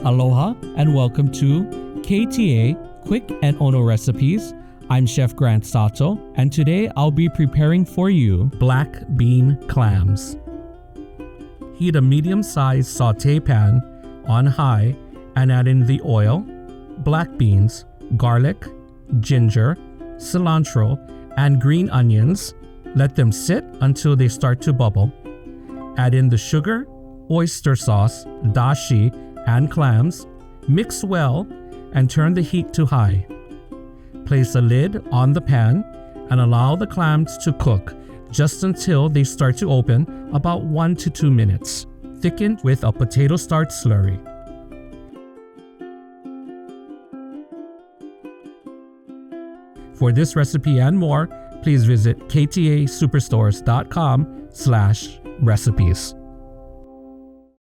Aloha and welcome to KTA Quick and Ono Recipes. I'm Chef Grant Sato, and today I'll be preparing for you black bean clams. Heat a medium-sized sauté pan on high and add in the oil, black beans, garlic, ginger, cilantro, and green onions. Let them sit until they start to bubble. Add in the sugar, oyster sauce, dashi, and clams. Mix well and turn the heat to high. Place a lid on the pan and allow the clams to cook just until they start to open, about 1 to 2 minutes. Thicken with a potato starch slurry. For this recipe and more, please visit ktasuperstores.com/recipes.